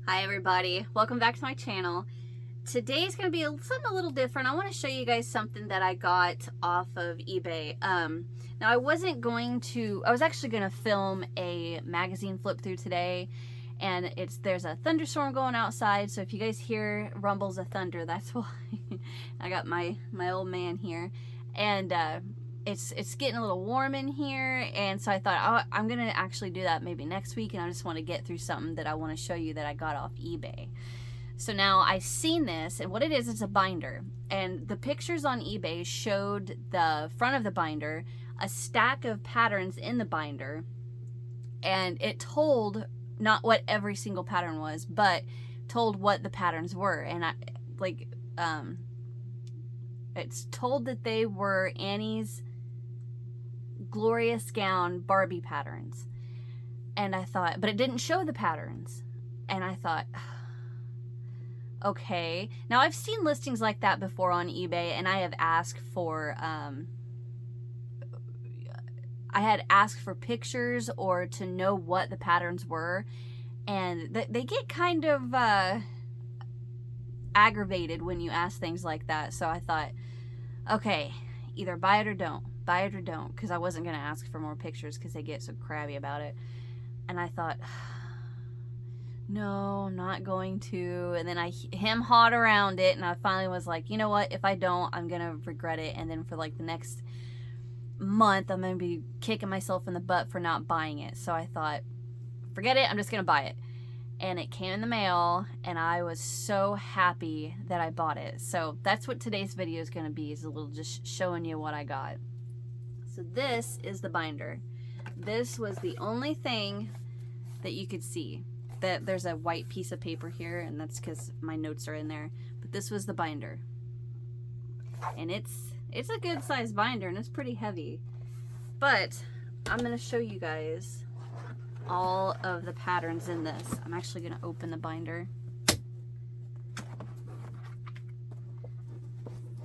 Hi everybody, welcome back to my channel. Today's going to be something a little different. I want to show you guys something that I got off of eBay. Now I was actually going to film a magazine flip through today, and there's a thunderstorm going outside, so if you guys hear rumbles of thunder, that's why. I got my old man here, and it's getting a little warm in here, and so I thought I'm gonna actually do that maybe next week, and I just want to get through something that I want to show you that I got off eBay. So now I've seen this, and what it is, it's a binder, and the pictures on eBay showed the front of the binder, a stack of patterns in the binder, and it told not what every single pattern was, but told what the patterns were, and it's told that they were Annie's glorious gown Barbie patterns. And I thought, but it didn't show the patterns. And I thought, okay. Now I've seen listings like that before on eBay, and I have asked for, I had asked for pictures or to know what the patterns were. And they get kind of aggravated when you ask things like that. So I thought, okay, either buy it or don't. Buy it or don't, because I wasn't going to ask for more pictures because they get so crabby about it. And I thought, no, I'm not going to. And then I hem-hawed around it, and I finally was like, you know what, if I don't, I'm going to regret it. And then for like the next month, I'm going to be kicking myself in the butt for not buying it. So I thought, forget it, I'm just going to buy it. And it came in the mail, and I was so happy that I bought it. So that's what today's video is going to be, is a little just showing you what I got. So this is the binder. This was the only thing that you could see. There's a white piece of paper here, and that's because my notes are in there. But this was the binder. And it's a good size binder, and it's pretty heavy. But I'm going to show you guys all of the patterns in this. I'm actually going to open the binder.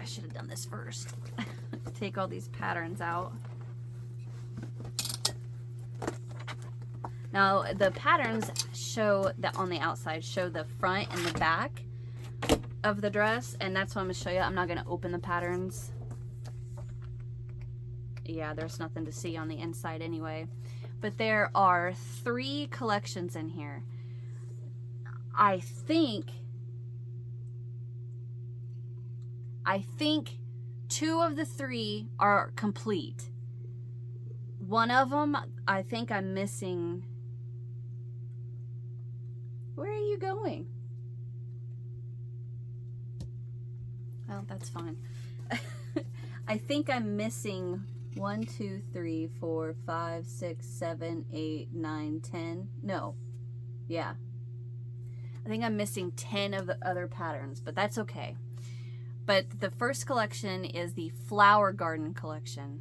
I should have done this first. Take all these patterns out. Now the patterns show that on the outside show the front and the back of the dress, and that's what I'm going to show you. I'm not going to open the patterns. Yeah, there's nothing to see on the inside anyway. But there are 3 collections in here. I think 2 of the 3 are complete. One of them, I think I'm missing. Where are you going? Well, that's fine. I think I'm missing 1, 2, 3, 4, 5, 6, 7, 8, 9, 10. No. Yeah. I think I'm missing 10 of the other patterns, but that's okay. But the first collection is the Flower Garden collection.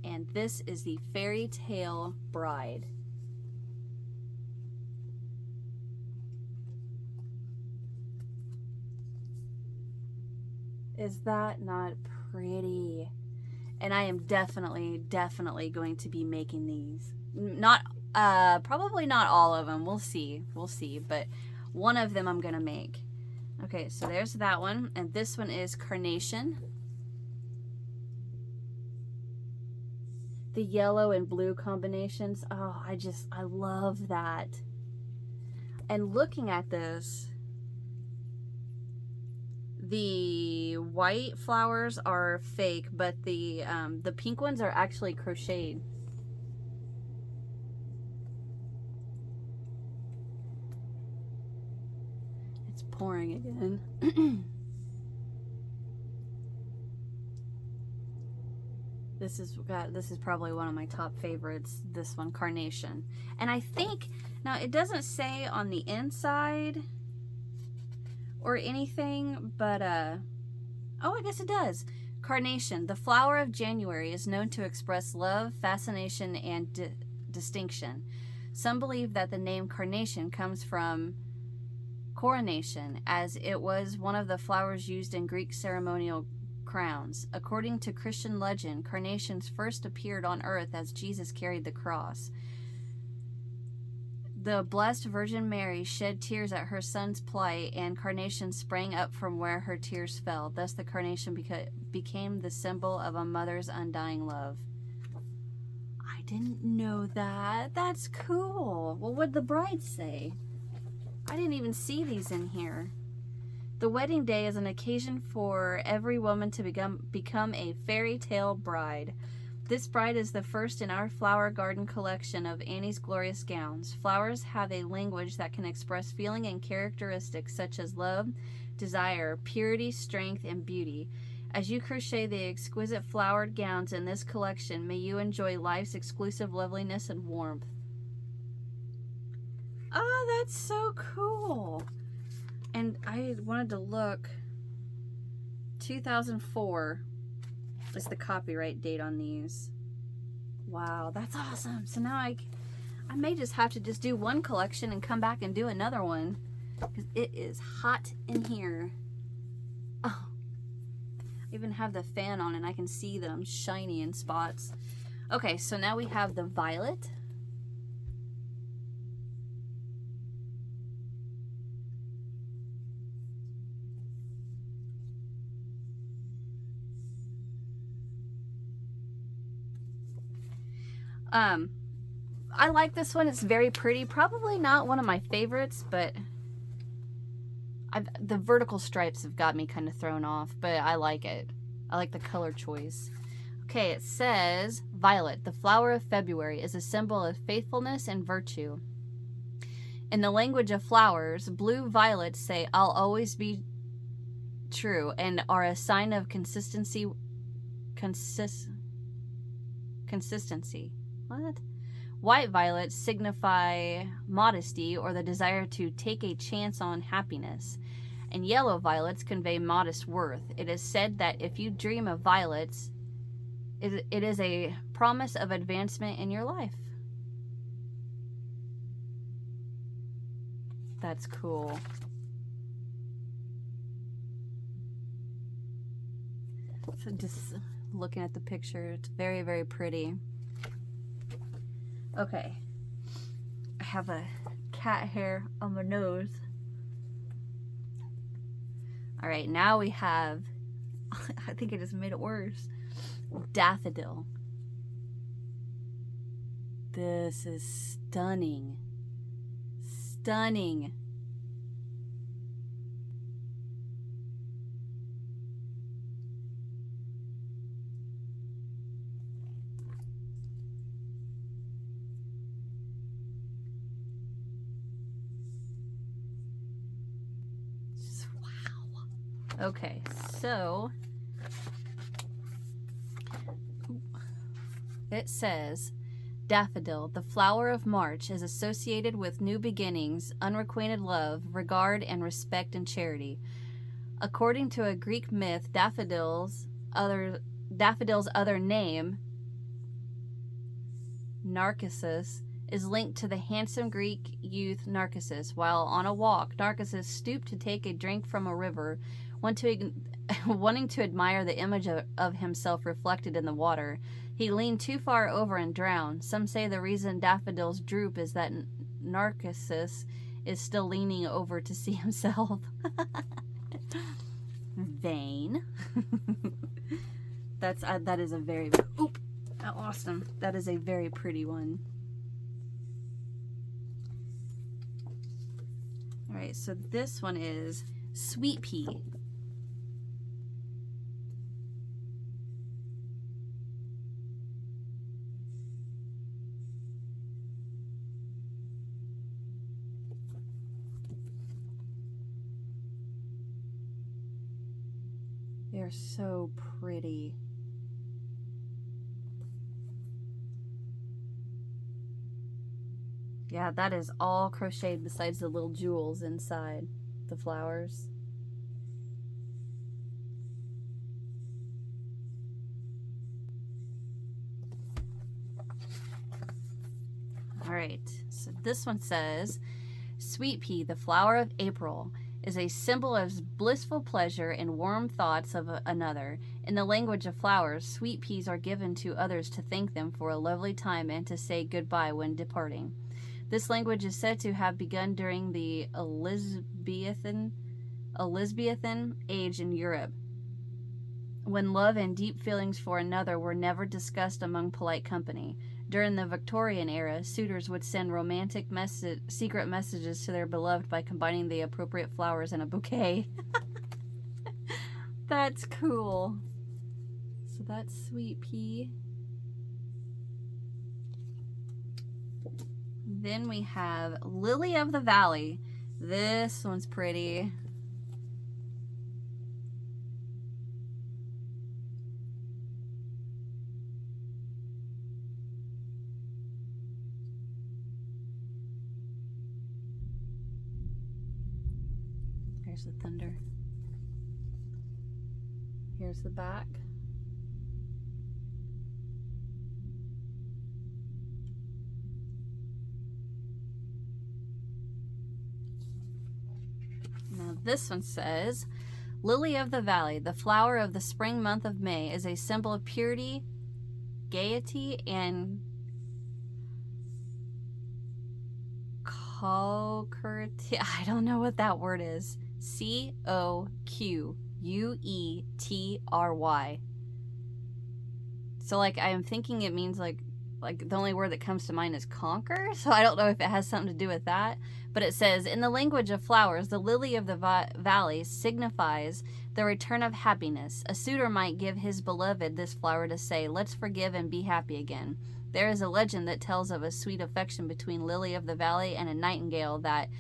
And this is the Fairy Tale Bride. Is that not pretty? And I am definitely going to be making these. Probably not all of them. We'll see. But one of them I'm going to make. Okay, so there's that one. And this one is Carnation. The yellow and blue combinations. Oh, I love that. And looking at this, the white flowers are fake, but the pink ones are actually crocheted. It's pouring again. This is probably one of my top favorites, this one, Carnation. And I think, now it doesn't say on the inside or anything, but oh, I guess it does. Carnation, the flower of January, is known to express love, fascination, and distinction. Some believe that the name Carnation comes from coronation, as it was one of the flowers used in Greek ceremonial crowns. According to Christian legend, carnations first appeared on earth as Jesus carried the cross. The Blessed Virgin Mary shed tears at her son's plight, and Carnation sprang up from where her tears fell. Thus the Carnation became the symbol of a mother's undying love. I didn't know that. That's cool. Well, what'd the bride say? I didn't even see these in here. The wedding day is an occasion for every woman to become a fairy tale bride. This bride is the first in our flower garden collection of Annie's glorious gowns. Flowers have a language that can express feeling and characteristics such as love, desire, purity, strength, and beauty. As you crochet the exquisite flowered gowns in this collection, may you enjoy life's exclusive loveliness and warmth. Oh, that's so cool. And I wanted to look. 2004 is the copyright date on these. Wow, that's awesome. So now I may just have to just do one collection and come back and do another one, because it is hot in here. Oh, I even have the fan on and I can see that I'm shiny in spots. Okay, so now we have the violet. I like this one. It's very pretty. Probably not one of my favorites, but the vertical stripes have got me kind of thrown off, but I like it. I like the color choice. Okay, it says, violet, the flower of February, is a symbol of faithfulness and virtue. In the language of flowers, blue violets say, I'll always be true, and are a sign of consistency. What? White violets signify modesty or the desire to take a chance on happiness. And yellow violets convey modest worth. It is said that if you dream of violets, it is a promise of advancement in your life. That's cool. So just looking at the picture, it's very, very pretty. Okay, I have a cat hair on my nose. All right, now we have, I think I just made it worse, Daffodil. This is stunning. Stunning. Okay, so it says, Daffodil, the flower of March, is associated with new beginnings, unrequited love, regard, and respect and charity. According to a Greek myth, Daffodil's other name, Narcissus, is linked to the handsome Greek youth Narcissus. While on a walk, Narcissus stooped to take a drink from a river, wanting to admire the image of himself reflected in the water. He leaned too far over and drowned. Some say the reason daffodils droop is that Narcissus is still leaning over to see himself. Vain. That is a very, oop, I lost him. That is a very pretty one. All right, so this one is Sweet Pea. They're so pretty. Yeah, that is all crocheted besides the little jewels inside the flowers. All right, so this one says, Sweet Pea, the flower of April, is a symbol of blissful pleasure and warm thoughts of another. In the language of flowers, sweet peas are given to others to thank them for a lovely time and to say goodbye when departing. This language is said to have begun during the Elizabethan age in Europe, when love and deep feelings for another were never discussed among polite company. During the Victorian era, suitors would send romantic secret messages to their beloved by combining the appropriate flowers in a bouquet. That's cool. So that's Sweet Pea. Then we have Lily of the Valley. This one's pretty. Here's the thunder. Here's the back. Now this one says, Lily of the Valley, the flower of the spring month of May, is a symbol of purity, gaiety, and I don't know what that word is. Coquetry. So like I'm thinking it means like the only word that comes to mind is conquer. So I don't know if it has something to do with that. But it says, in the language of flowers, the lily of the valley signifies the return of happiness. A suitor might give his beloved this flower to say, let's forgive and be happy again. There is a legend that tells of a sweet affection between Lily of the Valley and a nightingale that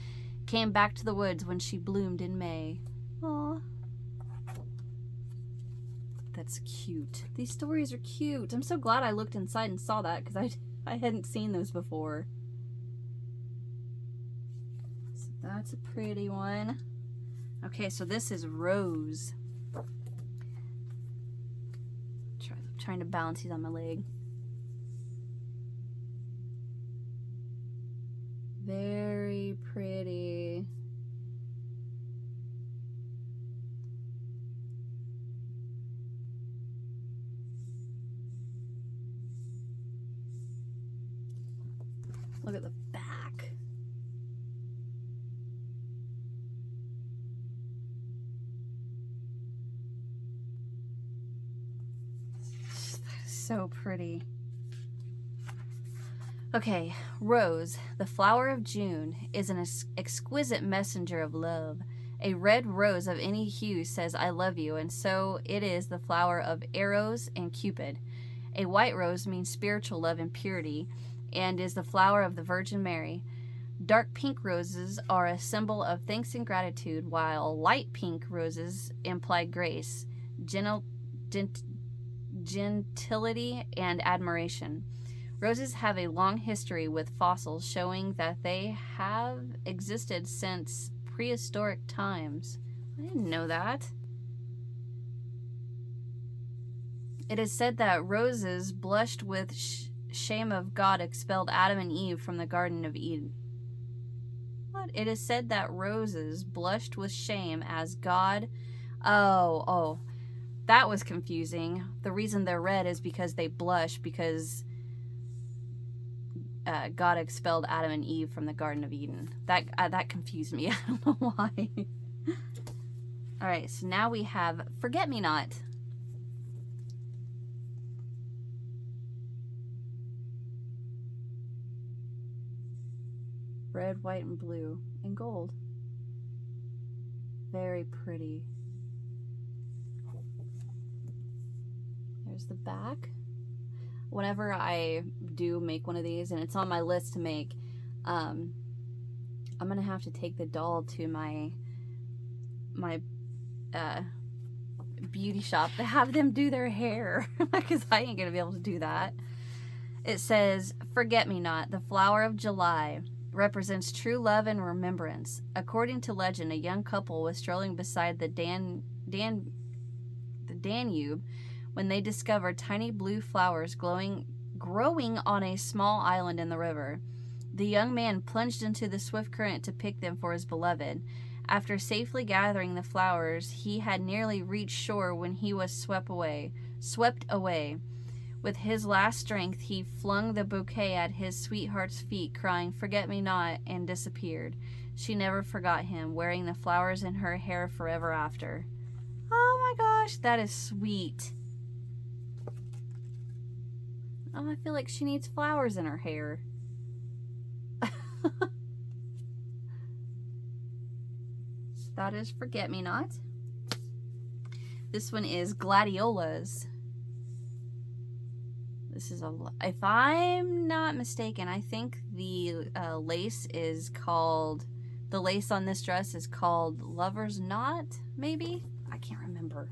came back to the woods when she bloomed in May. Aww. That's cute. These stories are cute. I'm so glad I looked inside and saw that because I hadn't seen those before. So that's a pretty one. Okay, so this is Rose. Trying to balance these on my leg. Very pretty. Look at the back. So pretty. Okay, Rose, the flower of June, is an exquisite messenger of love. A red rose of any hue says, I love you, and so it is the flower of Eros and Cupid. A white rose means spiritual love and purity, and is the flower of the Virgin Mary. Dark pink roses are a symbol of thanks and gratitude, while light pink roses imply grace, gentility, and admiration. Roses have a long history with fossils showing that they have existed since prehistoric times. I didn't know that. It is said that roses blushed with shame of God expelled Adam and Eve from the Garden of Eden. What? It is said that roses blushed with shame as God... Oh, that was confusing. The reason they're red is because they blush because God expelled Adam and Eve from the Garden of Eden. That confused me. I don't know why. Alright, so now we have Forget-Me-Not. Red, white, and blue, and gold. Very pretty. There's the back. Whenever I do make one of these, and it's on my list to make, I'm gonna have to take the doll to my beauty shop to have them do their hair because I ain't gonna be able to do that. It says, Forget-Me-Not, the flower of July, represents true love and remembrance. According to legend, a young couple was strolling beside the Danube when they discovered tiny blue flowers growing on a small island in the river. The young man plunged into the swift current to pick them for his beloved. After safely gathering the flowers, he had nearly reached shore when he was swept away. With his last strength, he flung the bouquet at his sweetheart's feet, crying, "Forget me not," and disappeared. She never forgot him, wearing the flowers in her hair forever after. Oh my gosh, that is sweet. Oh, I feel like she needs flowers in her hair. That is Forget Me Not. This one is Gladiolus. This is if I'm not mistaken, I think the lace is called, the lace on this dress is called Lover's Knot, maybe? I can't remember.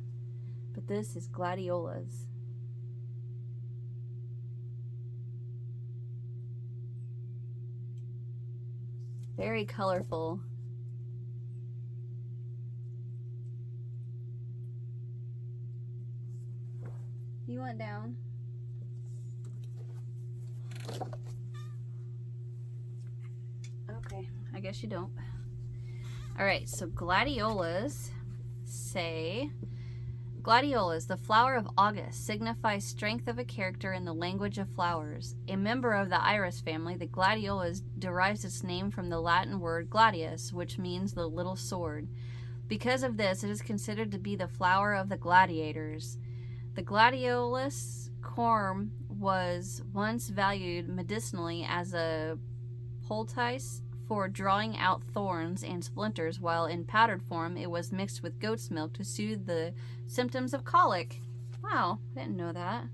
But this is Gladiolus. Very colorful. You went down. Okay, I guess you don't. All right, so Gladiolus say, Gladiolus, the flower of August, signifies strength of a character in the language of flowers. A member of the iris family, the Gladiolus derives its name from the Latin word gladius, which means the little sword. Because of this, it is considered to be the flower of the gladiators. The Gladiolus corm was once valued medicinally as a poultice for drawing out thorns and splinters, while in powdered form it was mixed with goat's milk to soothe the symptoms of colic. Wow, I didn't know that.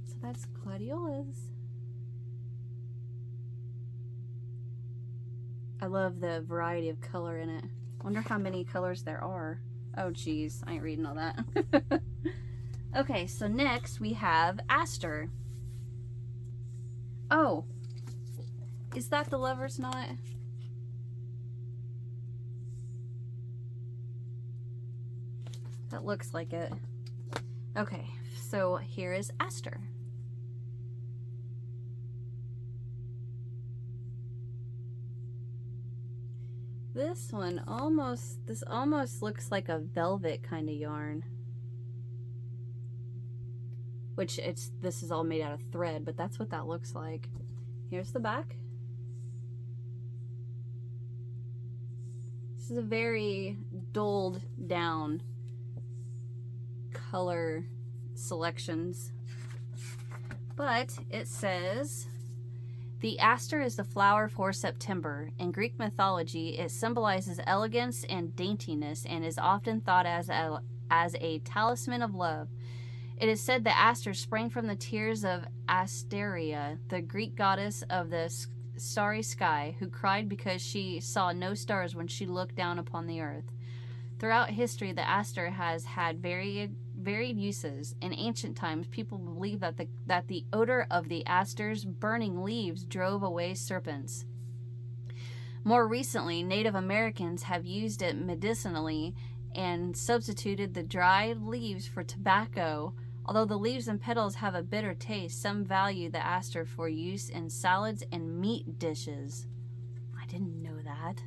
So that's Gladiolus. I love the variety of color in it. Wonder how many colors there are. Oh geez, I ain't reading all that. Okay, so next we have Esther. Oh, is that the Lover's Knot? That looks like it. Okay, so here is Esther. This one almost looks like a velvet kind of yarn. Which this is all made out of thread, but that's what that looks like. Here's the back. This is a very dulled down color selections. But it says, the aster is the flower for September. In Greek mythology, it symbolizes elegance and daintiness and is often thought as a talisman of love. It is said that Esther sprang from the tears of Asteria, the Greek goddess of the starry sky, who cried because she saw no stars when she looked down upon the earth. Throughout history, the aster has had varied uses. In ancient times, people believed that the odor of the aster's burning leaves drove away serpents. More recently, Native Americans have used it medicinally and substituted the dried leaves for tobacco. Although the leaves and petals have a bitter taste, some value the aster for use in salads and meat dishes. I didn't know that.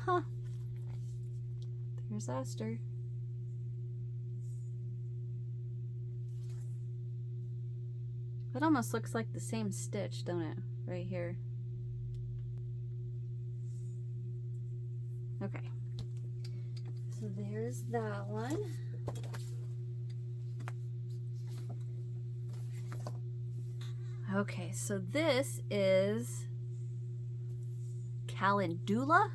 Huh. There's Esther. It almost looks like the same stitch, don't it? Right here. Okay. So there's that one. Okay, so this is Calendula.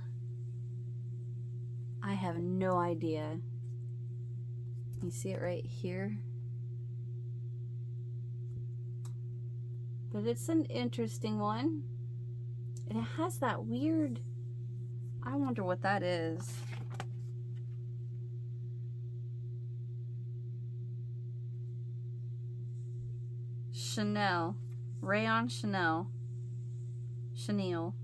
I have no idea. You see it right here? But it's an interesting one. And it has that weird, I wonder what that is. Chanel. Rayon Chanel. Chenille.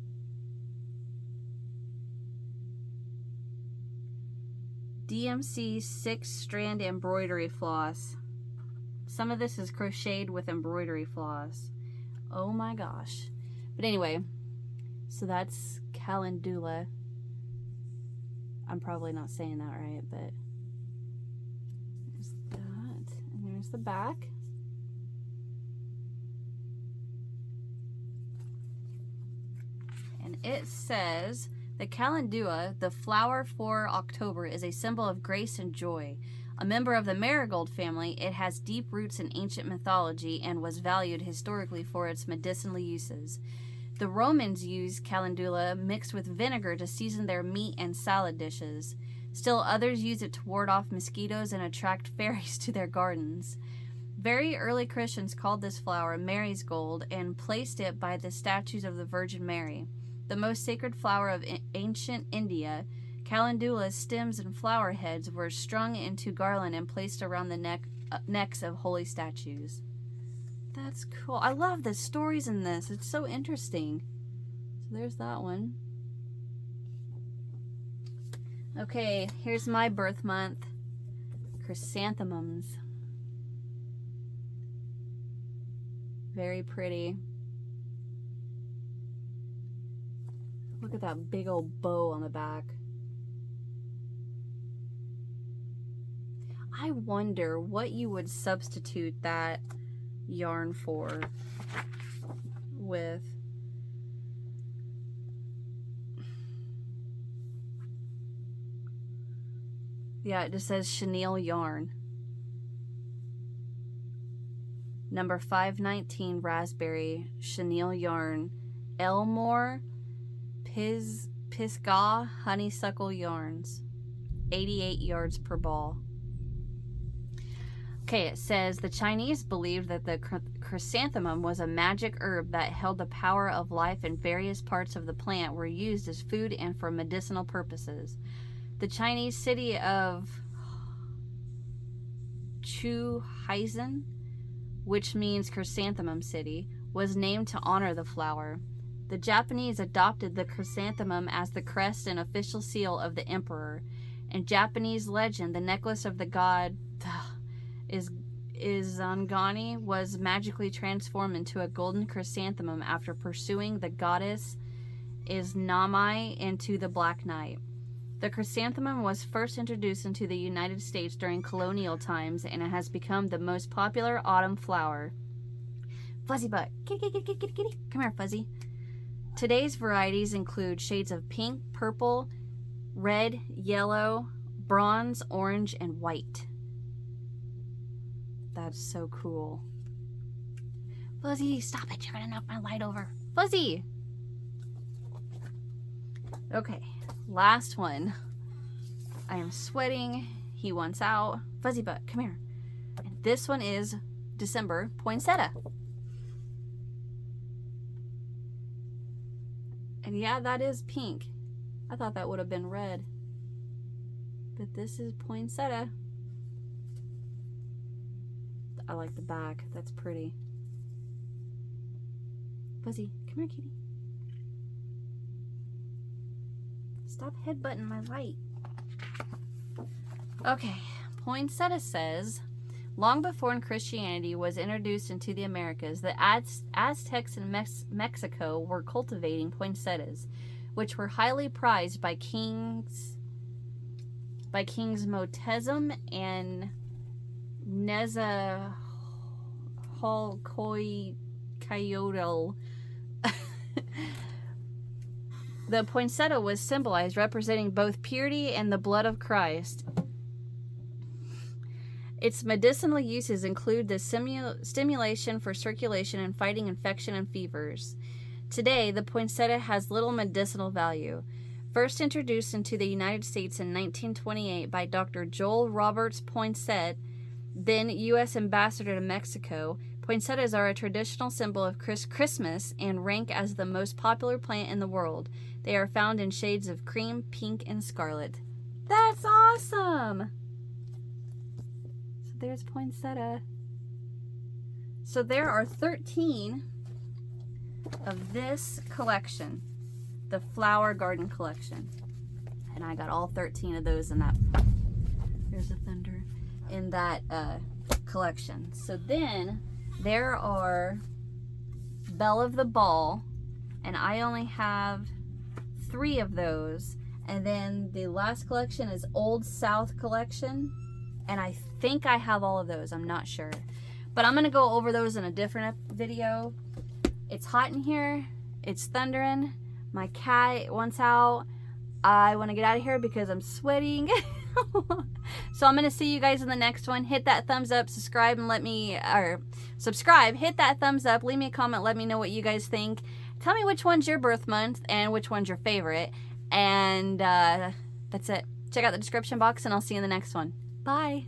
DMC 6-strand embroidery floss. Some of this is crocheted with embroidery floss. Oh my gosh. But anyway, so that's Calendula. I'm probably not saying that right, but there's that. And Here's the back. And it says, the Calendula, the flower for October, is a symbol of grace and joy. A member of the marigold family, it has deep roots in ancient mythology and was valued historically for its medicinal uses. The Romans used calendula mixed with vinegar to season their meat and salad dishes. Still others use it to ward off mosquitoes and attract fairies to their gardens. Very early Christians called this flower Mary's gold and placed it by the statues of the Virgin Mary. The most sacred flower of ancient India, calendula's stems and flower heads were strung into garland and placed around the necks of holy statues. That's cool. I love the stories in this. It's so interesting. So there's that one. Okay, here's my birth month. Chrysanthemums. Very pretty. Look at that big old bow on the back. I wonder what you would substitute that yarn for with. Yeah, it just says chenille yarn. Number 519 raspberry chenille yarn. Elmore Pisgah honeysuckle yarns. 88 yards per ball. Okay, it says the Chinese believed that the chrysanthemum was a magic herb that held the power of life, and various parts of the plant were used as food and for medicinal purposes. The Chinese city of Chuhaizen, which means chrysanthemum city, was named to honor the flower. The Japanese adopted the chrysanthemum as the crest and official seal of the emperor. In Japanese legend, the necklace of the god Izanagani was magically transformed into a golden chrysanthemum after pursuing the goddess Izanami into the Black Night. The chrysanthemum was first introduced into the United States during colonial times, and it has become the most popular autumn flower. Fuzzy butt. Kitty, kitty, kitty, kitty, kitty. Come here, Fuzzy. Today's varieties include shades of pink, purple, red, yellow, bronze, orange, and white. That's so cool. Fuzzy, stop it. You're going to knock my light over. Fuzzy! Okay, last one. I am sweating. He wants out. Fuzzy butt, come here. And this one is December poinsettia. And yeah, that is pink. I thought that would have been red. But this is poinsettia. I like the back. That's pretty. Fuzzy, come here, kitty. Stop headbutting my light. Okay, poinsettia says, long before Christianity was introduced into the Americas, the Aztecs in Mexico were cultivating poinsettias, which were highly prized by Kings Moctezum and Nezahualcóyotl. The poinsettia was symbolized, representing both purity and the blood of Christ. Its medicinal uses include the stimulation for circulation and fighting infection and fevers. Today, the poinsettia has little medicinal value. First introduced into the United States in 1928 by Dr. Joel Roberts Poinsett, then U.S. Ambassador to Mexico, poinsettias are a traditional symbol of Christmas and rank as the most popular plant in the world. They are found in shades of cream, pink, and scarlet. That's awesome! So there's poinsettia. So there are 13 of this collection, the Flower Garden collection. And I got all 13 of those in that. There's a thunder. In that collection. So then there are Belle of the Ball, and I only have 3 of those. And then the last collection is Old South collection, And I think I have all of those. I'm not sure. But I'm going to go over those in a different video. It's hot in here. It's thundering. My cat wants out. I want to get out of here because I'm sweating. So I'm going to see you guys in the next one. Hit that thumbs up, subscribe, and subscribe, hit that thumbs up, leave me a comment, let me know what you guys think. Tell me which one's your birth month and which one's your favorite. And that's it. Check out the description box, and I'll see you in the next one. Bye.